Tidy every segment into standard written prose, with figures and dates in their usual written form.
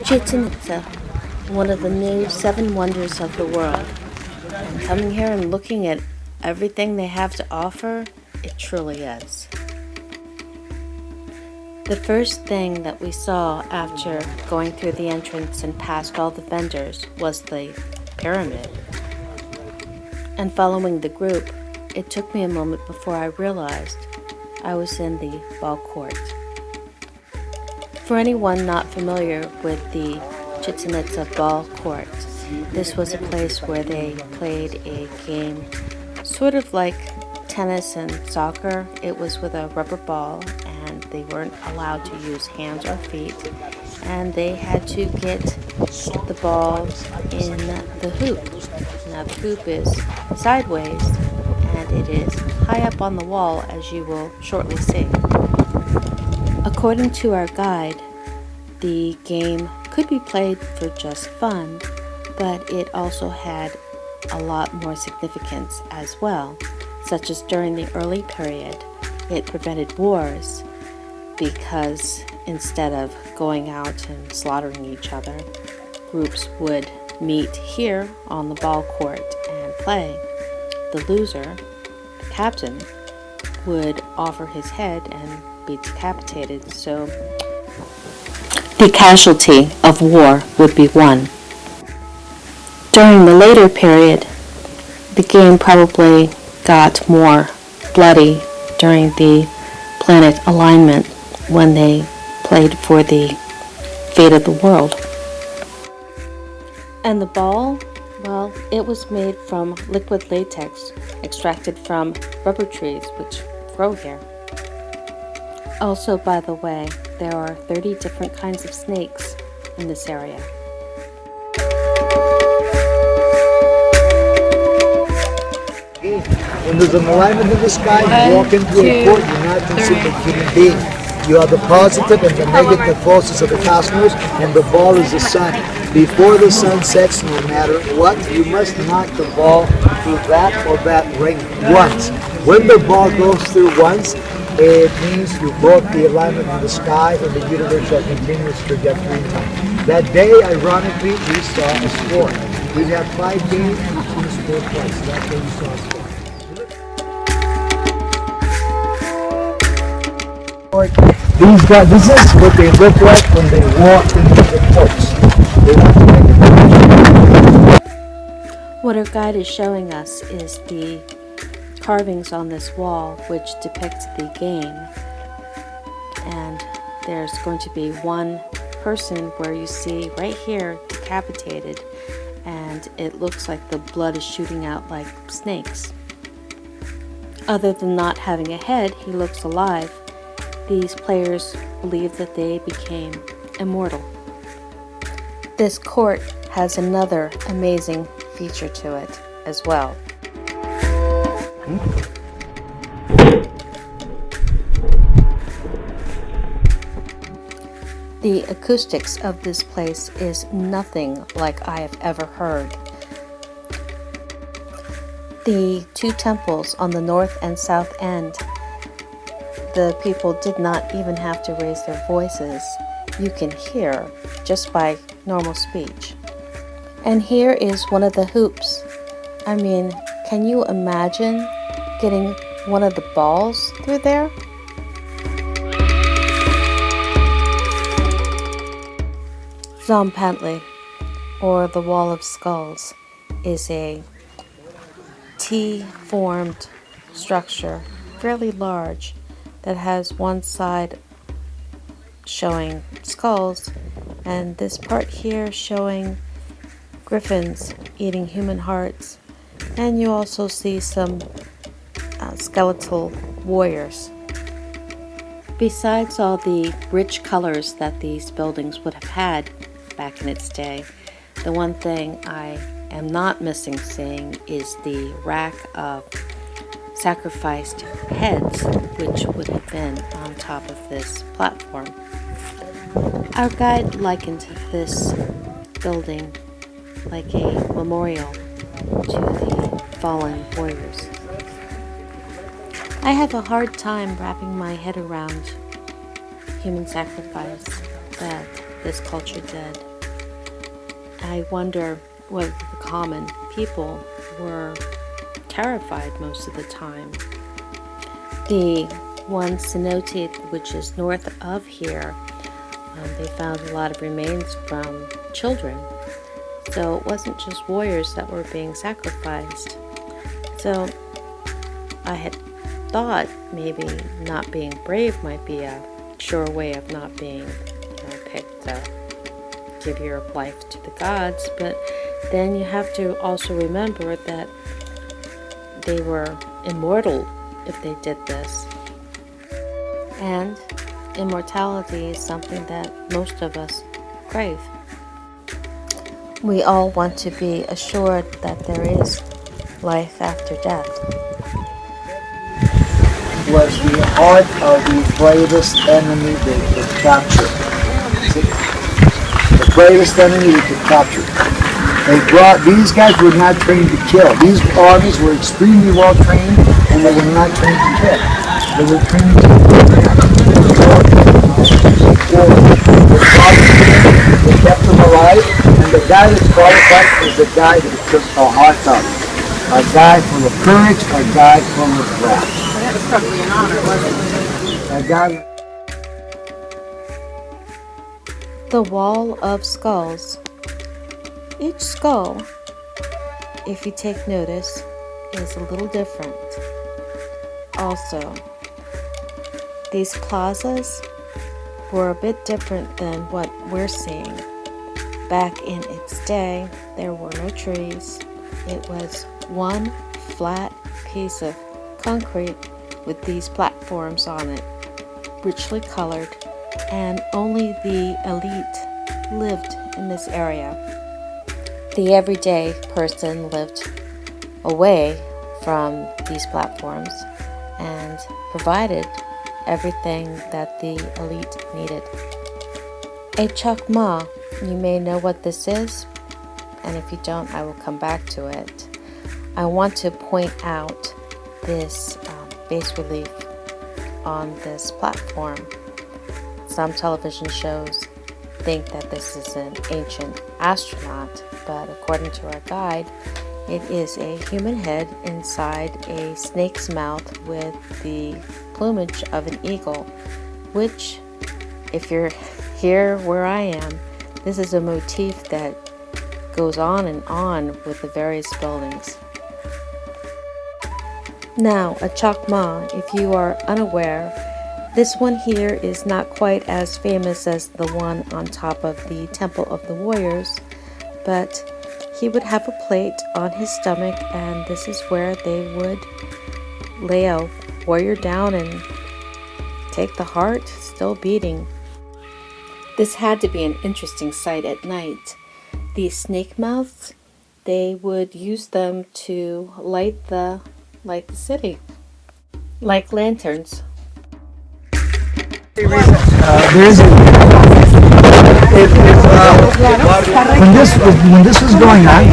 Chichen Itza, one of the new seven wonders of the world. And coming here and looking at everything they have to offer, it truly is. The first thing that we saw after going through the entrance and past all the vendors was the pyramid. And following the group, it took me a moment before I realized I was in the ball court. For anyone not familiar with the Chichen Itza ball court, this was a place where they played a game sort of like tennis and soccer. It was with a rubber ball, and they weren't allowed to use hands or feet, and they had to get the ball in the hoop. Now the hoop is sideways, and it is high up on the wall, as you will shortly see. According to our guide, the game could be played for just fun, but it also had a lot more significance as well, such as during the early period, it prevented wars because instead of going out and slaughtering each other, groups would meet here on the ball court and play. The loser, the captain, would offer his head and be decapitated, so the casualty of war would be won. During the later period, the game probably got more bloody during the planet alignment when they played for the fate of the world. And the ball, well, it was made from liquid latex extracted from rubber trees which grow here. Also, by the way, there are 30 different kinds of snakes in this area. When there's an alignment in the sky, you walk into a court, you're not considered a human being. You are the positive and the negative forces of the cosmos, and the ball is the sun. Before the sun sets, no matter what, you must knock the ball through that or that ring once. When the ball goes through once, it means you broke the alignment in the sky, and the universe shall continue its trajectory in time. That day, ironically, we saw a sport. We had 5 games, each team scored twice. That day we saw a sport. These guys, this is what they look like when they walk into the courts. What our guide is showing us is the carvings on this wall which depict the game. And there's going to be one person where you see right here decapitated, and it looks like the blood is shooting out like snakes. Other than not having a head, he looks alive. These players believe that they became immortal. This court has another amazing feature to it as well. The acoustics of this place is nothing like I have ever heard. The 2 temples on the north and south end, the people did not even have to raise their voices. You can hear just by normal speech. And here is one of the hoops. I mean, can you imagine getting one of the balls through there? Zompantli, or the Wall of Skulls, is a T-formed structure, fairly large, that has one side showing skulls and this part here showing griffins eating human hearts, and you also see some skeletal warriors. Besides all the rich colors that these buildings would have had back in its day, the one thing I am not missing seeing is the rack of sacrificed heads which would have been on top of this platform. Our guide likened this building like a memorial to the fallen warriors. I have a hard time wrapping my head around human sacrifice that this culture did. I wonder whether the common people were terrified most of the time. The one cenote, which is north of here, they found a lot of remains from children. So it wasn't just warriors that were being sacrificed. So I had thought maybe not being brave might be a sure way of not being picked to give your life to the gods, but then you have to also remember that they were immortal if they did this. And immortality is something that most of us crave. We all want to be assured that there is life after death. Was the heart of the bravest enemy they could capture. The bravest enemy they could capture. These guys were not trained to kill. These armies were extremely well trained, and they were not trained to kill. They were trained to they kept them alive, and the guy that's qualified is the guy that took a heart out. A guy full of courage, a guy full of wrath. That was probably an honor, wasn't it? A guy. The Wall of Skulls. Each skull, if you take notice, is a little different. Also, these plazas were a bit different than what we're seeing. Back in its day, there were no trees. It was one flat piece of concrete with these platforms on it, richly colored, and only the elite lived in this area. The everyday person lived away from these platforms and provided everything that the elite needed. A chakma, you may know what this is, and if you don't, I will come back to it. I want to point out this bas relief on this platform. Some television shows think that this is an ancient astronaut, but according to our guide, it is a human head inside a snake's mouth with the plumage of an eagle, which, if you're here where I am, this is a motif that goes on and on with the various buildings. Now, a chakma, if you are unaware, this one here is not quite as famous as the one on top of the Temple of the Warriors, but he would have a plate on his stomach, and this is where they would lay a warrior down and take the heart still beating. This had to be an interesting sight at night. These snake mouths, they would use them to light the city, like lanterns. When this was going on,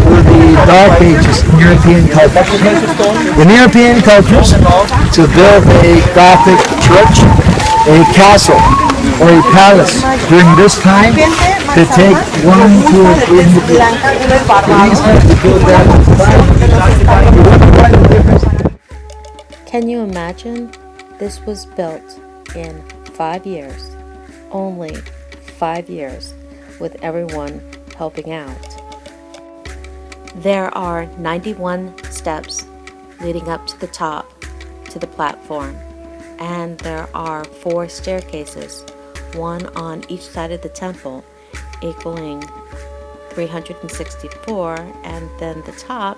were the Dark Ages in European cultures. In European cultures, to build a Gothic church, a castle, or a palace during this time, to take 1, 2, or 3 individuals. These guys to build that. Can you imagine? This was built in 5 years, only 5 years, with everyone helping out. There are 91 steps leading up to the top, to the platform, and there are 4 staircases, one on each side of the temple, equaling 364, and then the top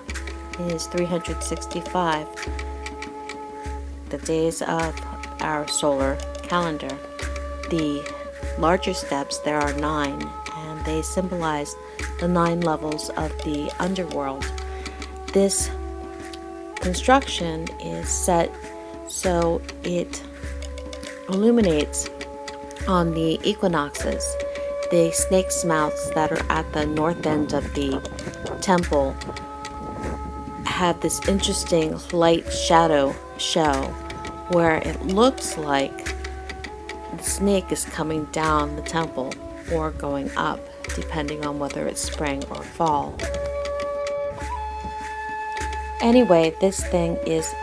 is 365, the days of our solar calendar. The larger steps, there are 9, and they symbolize the 9 levels of the underworld. This construction is set so it illuminates on the equinoxes. The snake's mouths that are at the north end of the temple have this interesting light shadow show where it looks like the snake is coming down the temple or going up. depending on whether it's spring or fall. Anyway, this thing is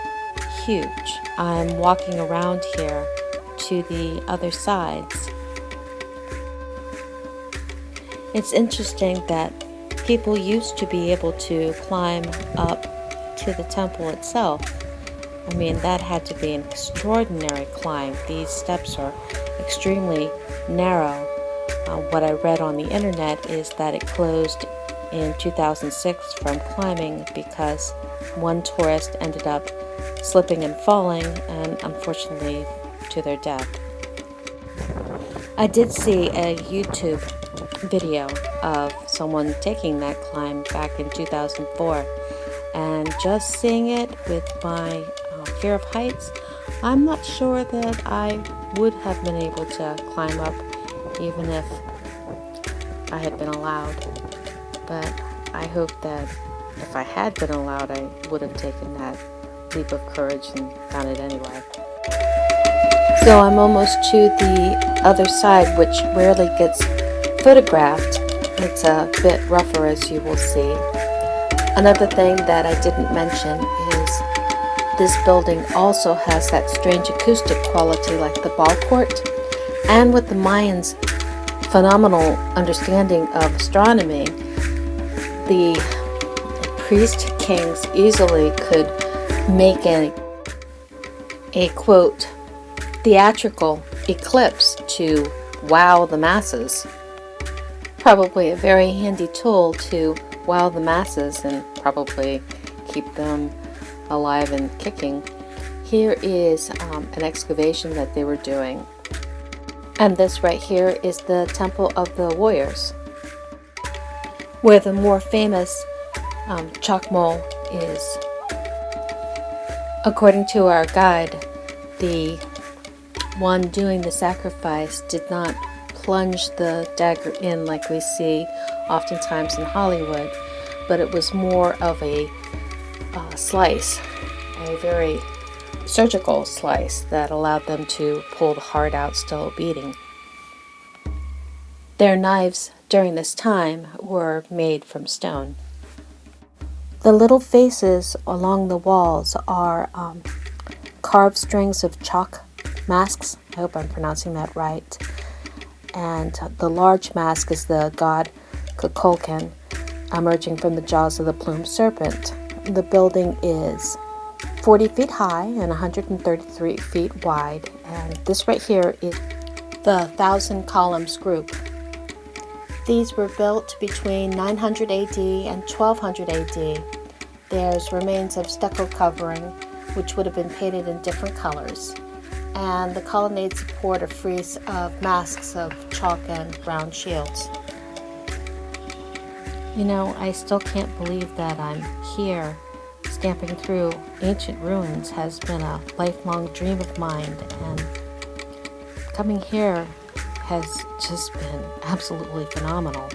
huge. I'm walking around here to the other sides. It's interesting that people used to be able to climb up to the temple itself. I mean, that had to be an extraordinary climb. These steps are extremely narrow. What I read on the internet is that it closed in 2006 from climbing because one tourist ended up slipping and falling, and unfortunately to their death. I did see a YouTube video of someone taking that climb back in 2004, and just seeing it with my fear of heights, I'm not sure that I would have been able to climb up even if I had been allowed. But I hope that if I had been allowed, I would have taken that leap of courage and done it anyway. So I'm almost to the other side, which rarely gets photographed. It's a bit rougher, as you will see. Another thing that I didn't mention is this building also has that strange acoustic quality like the ball court. And with the Mayans' phenomenal understanding of astronomy, the priest kings easily could make a quote theatrical eclipse to wow the masses. Probably a very handy tool to wow the masses and probably keep them alive and kicking. Here is an excavation that they were doing, and this right here is the Temple of the Warriors, where the more famous Chakmol is. According to our guide, the one doing the sacrifice did not plunge the dagger in like we see oftentimes in Hollywood, but it was more of a slice, a very surgical slice that allowed them to pull the heart out still beating. Their knives during this time were made from stone. The little faces along the walls are carved strings of chalk masks. I hope I'm pronouncing that right. And the large mask is the god Kukulkan emerging from the jaws of the plumed serpent. The building is 40 feet high and 133 feet wide, and this right here is the 1,000 Columns group. These were built between 900 AD and 1200 AD. There's remains of stucco covering, which would have been painted in different colors, and the colonnades support a frieze of masks of chalk and round shields. You know, I still can't believe that I'm here. Stamping through ancient ruins has been a lifelong dream of mine, and coming here has just been absolutely phenomenal.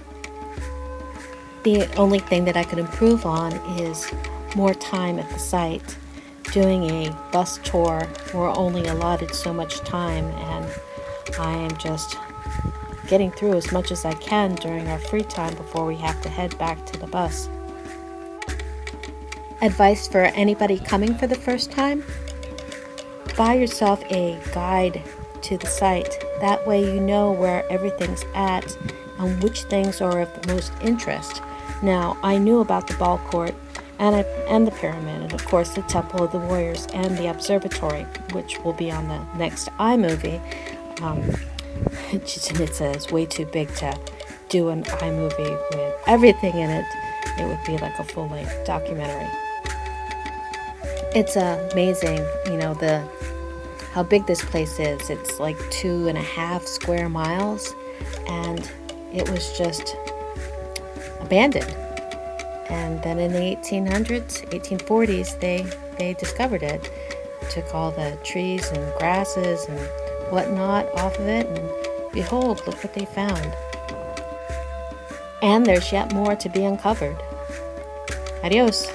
The only thing that I could improve on is more time at the site. Doing a bus tour, we're only allotted so much time, and I am just getting through as much as I can during our free time before we have to head back to the bus. Advice for anybody coming for the first time? Buy yourself a guide to the site. That way you know where everything's at and which things are of the most interest. Now, I knew about the ball court and the pyramid, and of course the Temple of the Warriors and the observatory, which will be on the next iMovie. Chichen Itza is way too big to do an iMovie with everything in it. It would be like a full-length documentary. It's amazing, you know, how big this place is. It's like 2.5 square miles, and it was just abandoned. And then in the 1840s, they discovered it, took all the trees and grasses and whatnot off of it, and behold, look what they found. And there's yet more to be uncovered. Adios.